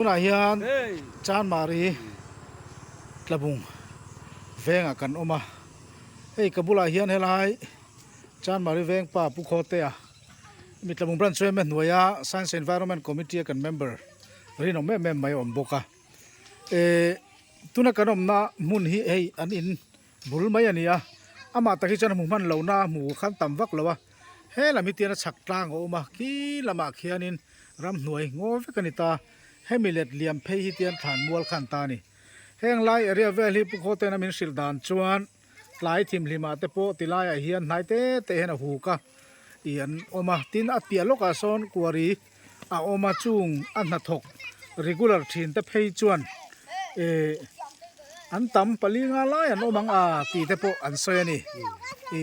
Tuna hian chan mari tlabung venga kan oma hei kabula hian helai chan mari veng pa pu khote a mi tlabung bran chwe me hnuaya science environment committee kan member rino me mai om boka tuna kanom na mun hi hei an in bul mai ania ama taki chan mu man lo na mu khan tam vak lawa he lami tiana chak tlang oma ki lama khianin ram hnuai ngo vekanita hemilet liam phei hi tian than mual khan ta ni heng lai area vel hi pu khote na min sil dan chuan lai thim lima te po tilai a hian nai te hen a hu ka ian oma tin a pia loka son kuari a oma chung an na thok regular thin te phei chuan an tam palinga lai an omang a ti te po an soi ani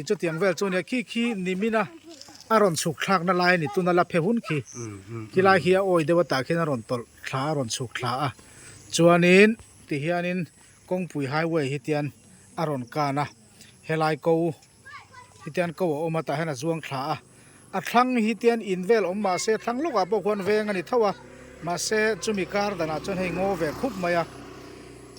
chu tiang vel chuan khi nimina aron suk thak na lai ni tuna la phehun khi lai hi a oi dewa ta khen aron tol thla aron suk thla a chuanin ti hianin kongpui highway hi tian aron kana helai ko hi tian ko oma ta hena zuang thla a thlang hi tian invel omma se thlang loka po khon veng ani thawa ma se chumi kar dana chon hei ngo ve khup maya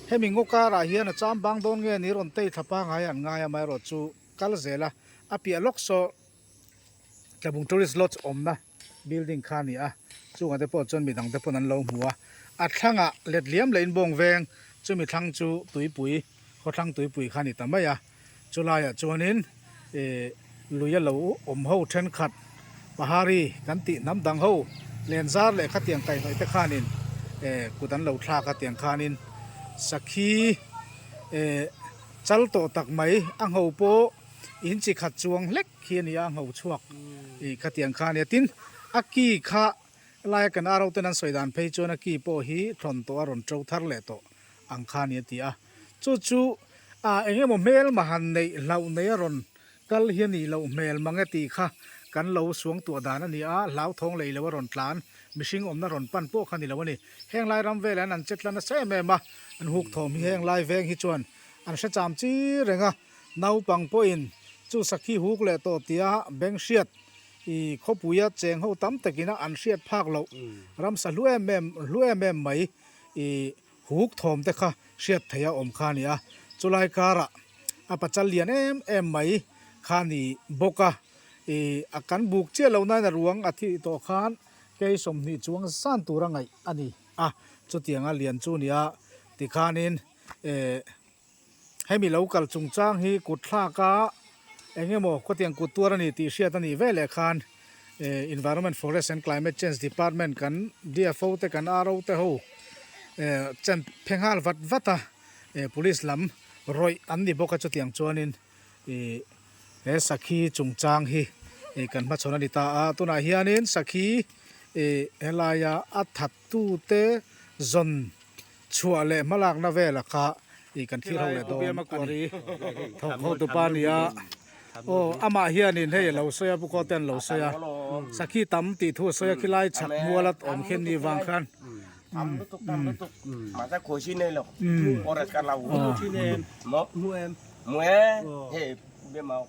hemi ngo kara hian a cham bang don nge ni ron tei thapa ngai an ngai mai ro chu kal zela a pia lok so tlabung tourist lodge omna building khani a chunga te po chon mi dang te pon an lo hmuwa a thlanga let liam lein bong veng chumi thlang chu tuipui ho thlang tuipui khani tamaya chulaya chuanin luya lo om ho then khat pahari kanti nam dang ho lenzar le khatiang kai noi te khanin kudan lo thla ka tiang khanin sakhi chalto tak mai ang ho po in chi khat chuang lek khian ya ho chuak khatiang khan ya tin aki kha lai kan aro tenan soidan phei chona ki po hi thon to aron trau thar le to ang khan ya ti a chu enge mo mel mahan nei lau nei aron kal hiani lo mel mangati kha kan lo suang tu dan ani a lau thong lei lo ron tlan mishing omna ron pan po khani lo ni heng lai ram velan an chetlan se me ma an huk thom hi heng lai veng hi chuan an sha cham chi renga nau pang po in chu sakhi huk le to tia beng shiat khopuya cheng ho tam takina an shiat phak lo ram sa luem mai huk thom te kha shiat thaya om khani a chulai kara apachal lian em mai khani boka akan buk che lo na ruang athi to khan ke som ni chuang san turangai ani chu tianga lian chu nia ti khanin hemi local chungchang hi kutthla ka engemo kotiang kutur ani ti hriat ani vele khan environment forest and climate change department kan DFO te kan aro te ho chan phengal vata police lam roi anni boka chotiang chuanin sakhi chungchang hi kan ma chona ni ta tuna hianin sakhi helaya athat tu te zon chuale malak na vela kha kan thir ho le do ani tho tu pania ama hianin hei lo soya bu ko ten lo soya sakhi tam ti thu soya khilai chak mualat om khen ni wang khan tam tuk ma ta ko shi nei lo ora kan la shi nei mo mu he be mau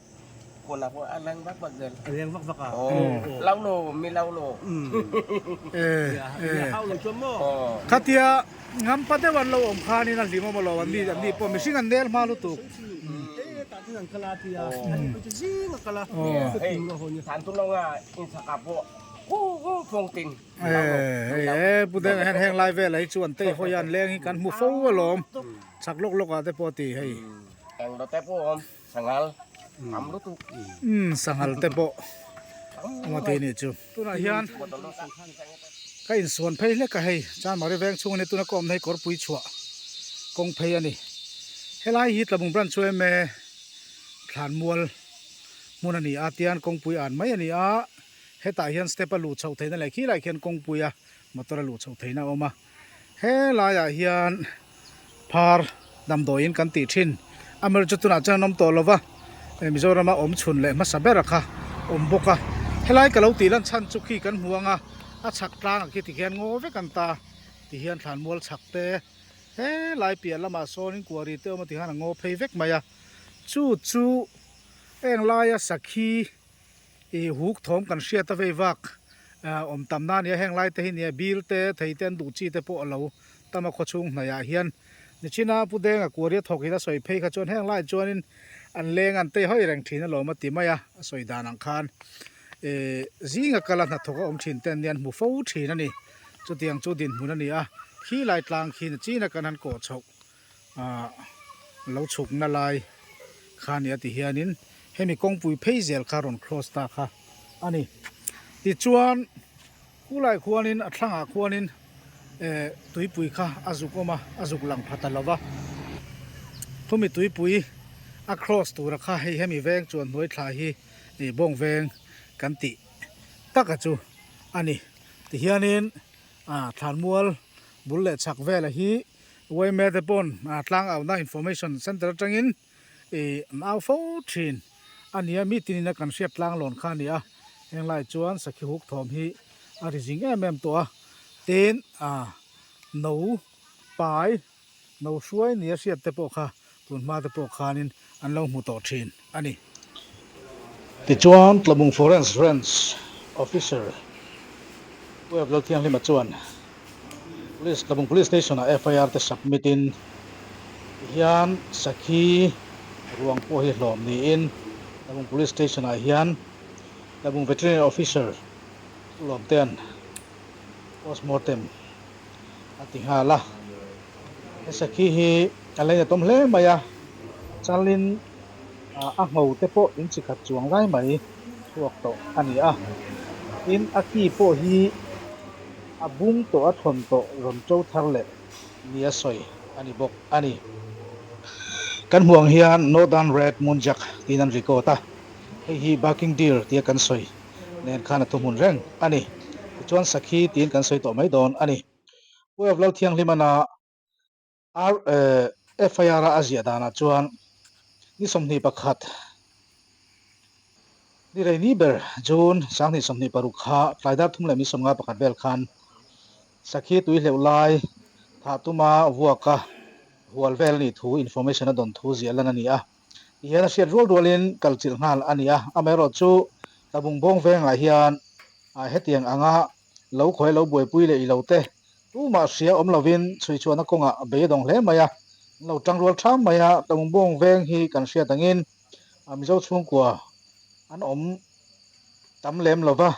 ko na ko alang vak del alang vak ka lau lo mi lau lo hau lo chomo khatia ngam pate wan lo om khani na limo mo lo wan ni po mishing an del ma lu tu ang kalatia ani ko jing kala tan tu lo nga in sakapo phong tin pudeng heng lai ve lai chuan te hoyan leng hi kan mu fo lom chak lok ate poti hei ang do te po om sangal am lu tu sangal te po ma te ni chu tuna hian ka in suan phei le ka hei chan mari veng chung ni tuna kom nei kor pui chua kong phei ani helai hi tlabung bran chue me thlan mual munani atian kong pui an mai ani a heta hian step lu chho theina le khi lai khian kong puya motor lu chho theina oma he la ya hian phar dam doin kan ti thin amar chutuna chanom to lova mizorama om chhun le ma sabera kha om boka helai ka lo ti lan chan chukhi kan huanga a chak tlang ki ti hian ngo ve kan ta ti hian thlan mual chak te he lai pia lama sonin kuari te oma ti han ngo phei vek maya chu eng laia sakhi huk thom kan hriat a vei wak อมตำนาเนี่ยแห้งไรแต่เนี่ยบิลเตไทยเตนดูจีเตปอเราตามมาขชุงนายาเฮียนนี่ชินาผู้เด้งกัวเรียทอกหิตาสวยเพยขจนแห้งไรจวนอันเลงอันเตห้อยแรงทีนั่นหลอมาติมายาสวยดานังคานziงกะลันนัทก็อมชินเตนเนียนมุฟาวทีนั่นนี่จุดยังจุดดินมุนันนี่ขี้ลายตลางขี้จีนักกันนันโกชกเราฉุกนั่นลายข้านี่ติเฮียนินให้มีกงปุยเพยเซลคารอนครอสตาค่ะอันนี้ติจวนกูไลขวานินอัตลังขวานินตุยปุยค่ะอาจุกมาอาจุกหลังพัตลาวะทุ่มีตุยปุยacross ตัวราคาให้มีแวงจวนหน่วยทายให้บ่งแวงกันติตักจูอันนี้ติเฮียนินฐานมัวบุลเลชักเวลฮีไว้แม่แต่ปนตลางเอาหน้า information center จังอินเอาโฟชินอันนี้มีตินินักการเสียบตลางหล่นข้านี่แห่งไล่จวนสักขีหุกทอมฮีริจิงแม่ตัวเต้นหนูปลายหนูช่วยเนี่ยเสียบแต่ปกค่ะตุนมาแต่ปกขานินอันเราหมู่ต่อชินอันนี้ติจวนตะบุง forensic range officer เว็บเราเที่ยงเลยมาจวน police ตะบุง police station FIR จะ submit in ฮินสักขีรวงผู้ให้หลอมนี่อินตะบุง police station ฮินตะบุง veterinary officer หลอมเตียน postmortem อติหาละสักขีฮีอะไรจะต้มเล่มายาจันลินหัวเตปอินสิขัดจวงไรไหมพวกโตอันนี้อินอากีโปฮีบุ้งโตทนโตรอนโจทาร์เล่นี่สวยอันนี้บอกอันนี้กันห่วงเฮียนโนดันเรดมุนจักที่นั่นริโกตาฮีบักกิ้งดีร์ที่กันสวยเน้นขนาดตัวมุนเร่งอันนี้จวนสักขีที่กันสวยโตไม่โดนอันนี้เว็บเราเที่ยงลิมานาFIR อาเซียดานาจวนนี่สมนิปักขัดนี่เรนี่เบอร์จูนสังนี่สมนิปารุขะไฟดับทุ่มเลยมีสมงาปักขัดเบลคันสักขีตุยเลวไลถ้าตุมาวัวกะหัวเวลนี่ทูอินโฟเมชันดอนทูเสียแล้วนั่นนี่เฮียนเสียรัวรัวลินกัลจิลงาลอันนี้อเมรอจูตะบุงบงเวงเฮียนเฮตียงอ่างเหลาข่อยเหลาบวยปุยเลยเหลาเตตู้มาเสียอมลาวินช่วยชวนนักกงเบยดงเล่มายเราจังรัวช้ำมายตะบุงบงเวงฮีกันเสียตังอินมีเจ้าช่วงกว่าอันตำเล่มเราวะ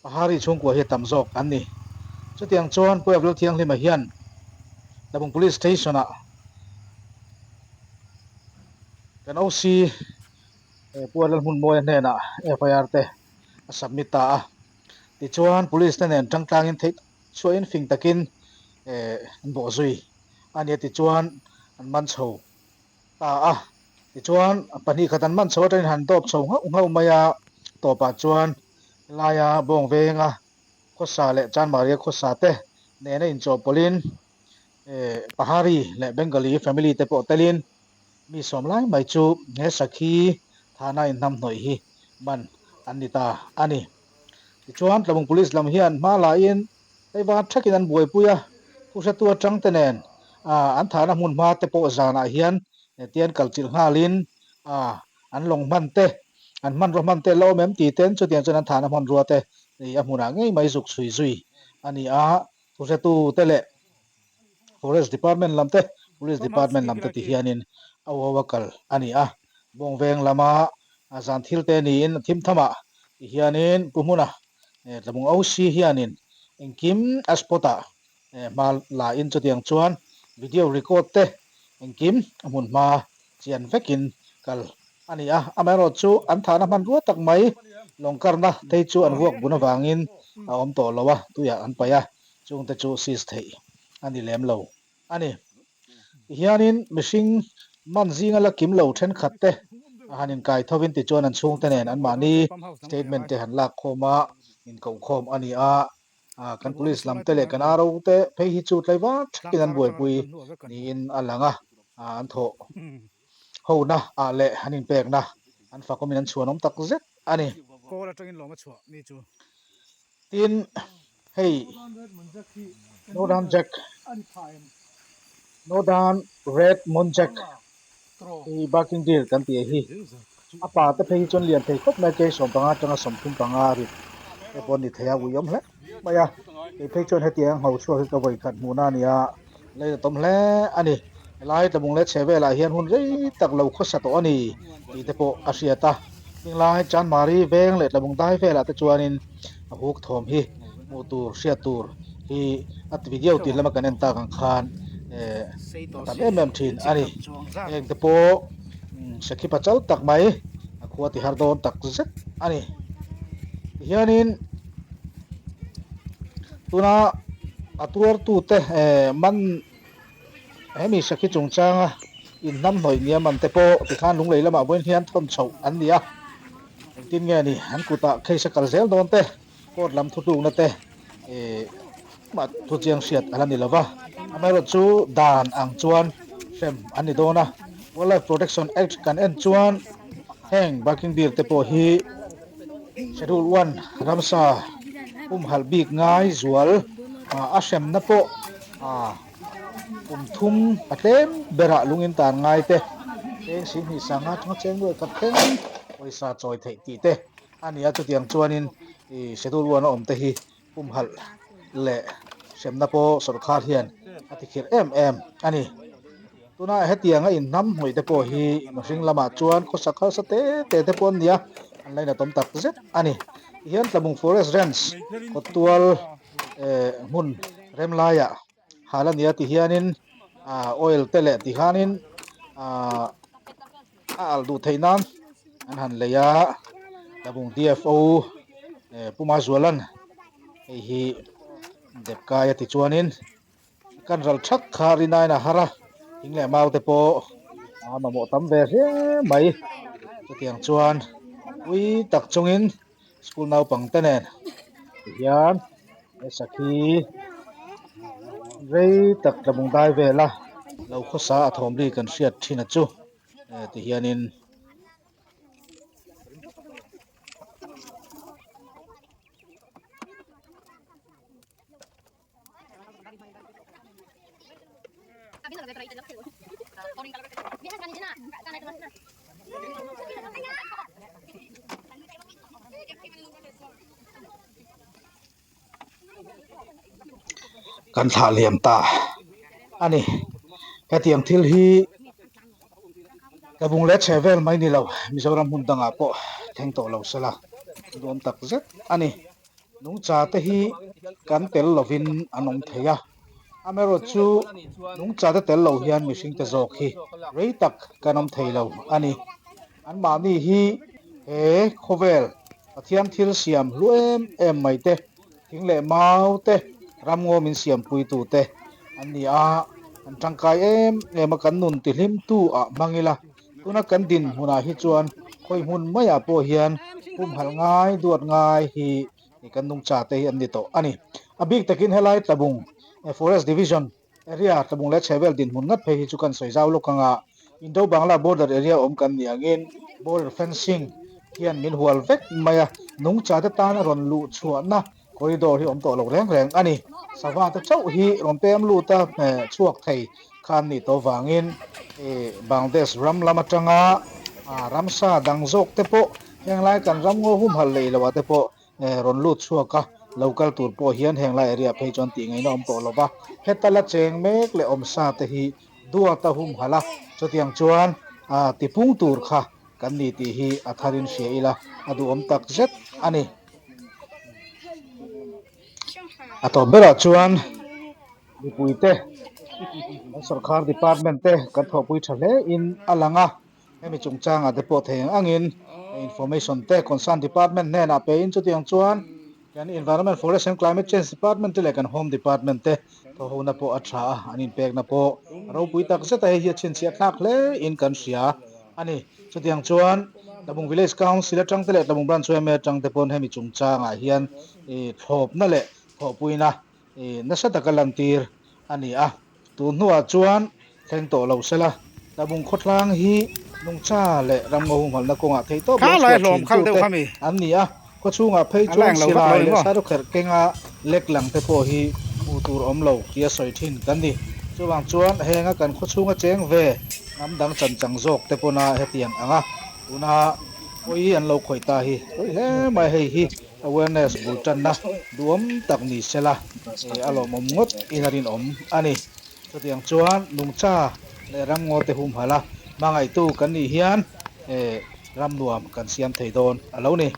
ปหารีช่วงกว่าเฮตำจอกอันนี้ชุดเตียงจวนเพื่อเลือกเทียงเลยมาเฮียนตะบุง police station กันเอาซีปวดละมุนมวยเนี่ยนะ FIR เตสับมิตาติจวน police เนี่ยจังกลางอินทิช่วยอินฟิงตะกินบ่อซุยอันนี้ติจวนอันมันโชตาติจวนปนิขันมันโชจะหันตบโชเฮามายาต่อปัจจวนลายาบงเวงโคสาเลจานมาเรียโคสาเตเนเนอินโจปลินปหารีและเบงกาลีแฟมิลี่เตปอเตลินมีสมไลไม่จูเนสักขีฐานะอินนำหน่อยฮีมันอันนี้ตาอันนี้ติจวนตะบุง police ลำเฮียนมาลาอินไต้หวันชักกินันบวยปุยผู้เสตัวจังเตเนนอันฐานมุนมาเตปอจานาเฮียนเตียนกัลจิลฮาลินอันลงมันเตอันมันรมันเตโลเมมตีเตนจุดเตียนจนันฐานมันรัวเตนี่มุนาง่ายไม่สุกซุยอันนี้ผู้เสตัวเตเล forest department ลำเต police department ลำเตที่เฮียนินเอาวกัลอันนี้บงเวงลามาจันทิลเตนินทิมธรรมะที่เฮียนินกุมุนะตะบุงเอาซีเฮียนินอิงคิมอัสปตามาลาอินจุดเตียงจวนวิดีโอรีคอร์ดเตอิงคิมมุนมาเจียนเวกินกัลอันนี้อเมรอจูอันฐานมันรัวตักไหมลงกันนะเทจูอันวกบุญวางินอมโตลวะตุยอันไปจุงเตจูซิสเทอันนี้เลมโลอันนี้เฮียนินมิชิงมันซิงละกิมโลเช่นขัดเตอันนี้ไก่ทวินติจวนอันช่วงเตเนนอันมานี่สเตทเมนต์เตหันลักโคมาอินกงโคมอันนี้กัน police ลำเตเลกันอาราเตเพย์ฮิจูไลวะกินันบวยปุยนี่อินอันหลังอันโถโหนะเละอันนี้แปลกนะอันฝากก็มีนันชวนน้องตักเซ็ตอันนี้ก็ละจังอินหลงมาชัวนี่จูตินเฮ้ยโนดานแจ็คโนดานเรดมอนแจ็คที่บักกิ้งดีร์กันตีฮีอาป่าแต่เพย์จนเลียนเพย์คบแม่เกสสมปังอาจังสมทุมปังอาริ แต่ปนนี่เทียวุยมแหละบ่ยะไอ้เพชรชนให้เตียงเฮาชั่วคือกะไว้ขัดหมู่หน้าเนี่ยเลยต้มแลอันนี้หลายตะบุงเล็ดเชเวลาเฮียนหุ่นไรตักเหล่าคสตอนี่อีเตโปอาเซียตามิงลายจานมารีเวงเล็ดตะบุงได้เวลาตะจวนินฮูกทอมฮีมูตูเชียตูร์ฮีอัตวิดีโอติละมากันเอนตากังคานตัดทินอันนี้เองเตโปสกิปะเจ้าตักไหมขวดที่ฮาร์ดอนตักเซ็ตอันนี้เฮียนินตัวน่ะตัวตู้เตมันมีสักที่จงจังอินน้ำหน่อยเนี่ยมันแต่พอที่ข้านลุงเลยแล้วมาเว้นเฮียนทนเฉาอันเดียตินเงี้ยนี่อันกูตะเคยสักกระเซลโดนเตะกดลำทุดุงนะเตะมาทุเจียงเสียดอันนี้แล้ววะอเมริกาจูดานอังจวนเฟมอันนี้โดนนะ Wildlife Protection Act กันเอ็นจวนแห้งบากิงดีร์เตะพอฮีเชดูลวันรัมซาฮัลบีกง่ายจวลอาเชมนะพอทุ่มอัดเต็มเบระลุงอินตานง่ายเตะสิ่งที่สังหารทั้งเชิงด้วยกับเต็มไว้ซาจอยเทตีเตะอันนี้จุดยังจวนินเชดูลวันเตะฮีฮัลเละเชมนะพอสุดขาดเฮียนอธิเขตอันนี้ตัวน่าเฮตียงอินน้ำหอยเตะพอฮีมาสิงละมาจวนก็สักเขาสเตเตะปนเดียอันไรนะต้มตักเสร็จอันนี้เฮียนตะบุง forest range กดตัวมุนเร็มลายะหาลันเดียที่เฮียนินoil เตเลที่หานินอัลดูไทยนันอันหันเลยะตะบุง DFO ปุมาจวลันไอ้ฮีเด็บกายที่จวนินกันรัลชักคารินายนะฮาระหิงแหลมาเอาเตโปมาโมตั้มเวรไม่จุดยังจวนวิตักจงอินสกุลนาวปังเตเนนยันไอ้สักทีเรย์ตักตะบุงได้เวล่ะเราข้อสาทอมรีกันเสียดที่นั่นจูที่ยันินกันถ่าเหลี่ยมตาอันนี้แค่เตียงทิลฮีกระบุงเล็ดเชเวลไม่นี่เรามิจฉาหุ่นตังอาปะแทงโตเราสละโดนตักเซ็ตอันนี้นุ่งจ่าเตฮีกันเตลลวินอันนงเทียอเมริกาจูนุ่งจ่าเตลลวินมิสิงเตจอกฮีเรย์ตักกันนงเทียเราอันนี้อันมานี่ฮีโคเวลเทียมทิลเซียมลุไม่เตทิ้งเล่เมาเตรำงอมินเสียมปุยตูเตอันนี้อันจังกายมากันนุนติลิมตูมังอิละตัวนักกันดินหัวหน้าฮิจวนคอยหุ่นไม่อาโปเฮียนปุ่มหัลง่ายดวดง่ายฮีกันนุ่งจ่าเตอันนี้โตอันนี้บิ๊กตะกินเฮลัยตะบุง Forest Division area ตะบุงเล็ดเชเวลดินหุ่นงัดเพฮิจุกันสวยเจ้าลูกกังอินโดบังลา border area กันอย่างเงิน border fencing เฮียนมินหัวเวกไม่นุ่งจ่าเตตานรอนลุชวนนะcorridor ที่โตหลกแรงอันนี้สภาพเจ้าฮีรอนเต็มลูตาช่วงไทยคันนี่ตัววางินบางเดสรัมลามาจังรัมซาดังโจกเตโปยังไล่กันรัมงูหุ่มหัลเลยละวะเตโปรอนลูดช่วงกะ local tour โปเฮียนแห่งไล่เรียบให้จนตีไงน้องโตละวะเฮตตละเจงเมกเลอมซาเตฮีดัวตาหุ่มหัลจุดยังจวนติพุงตูร์ค่ะกันนี่ตีฮีอัธารินเชียละดูอมตักเจ็ดอันนี้atau beracuan di puite sarkar department te kan thopui thale in alanga hemi chungchang depo theng angin information te concern department ne na pe in chutiang chuan kan environment forest and climate change department te le kan home department te to hona po atha anin pek na po ro pui tak se ta hi chin sia thak le in kan sia ani chutiang chuan tabung village council atang te le tabung branch me atang te pon hemi chungchang a hian thop na le pui na nasa takalantir ani tu nuwa chuan thleng to lo sela tabung khotlang hi nungcha le ramngo mal na konga thei to kha lai hlom khal deu khami ani ko chunga phei chuan silai le saru kher kenga lek lang te po hi utur omlo tia soi thin kan ni chuwang chuan henga kan kho chunga cheng ve nam dang chan chang jok te pona hetiang anga una โอ้ยอันเราข่อยตาฮิโอ้ยแฮไม่ให้ฮิ awareness บูจันนะรวมตักนี่เสละอารมณ์มงดอินารินอันนี้ตัวอย่างจวนลุงชาในรำงอเตหุมหาละบางไอตู้กันนี่เฮียนรำรวมกันเสียมไทยโดนเอาแล้วนี่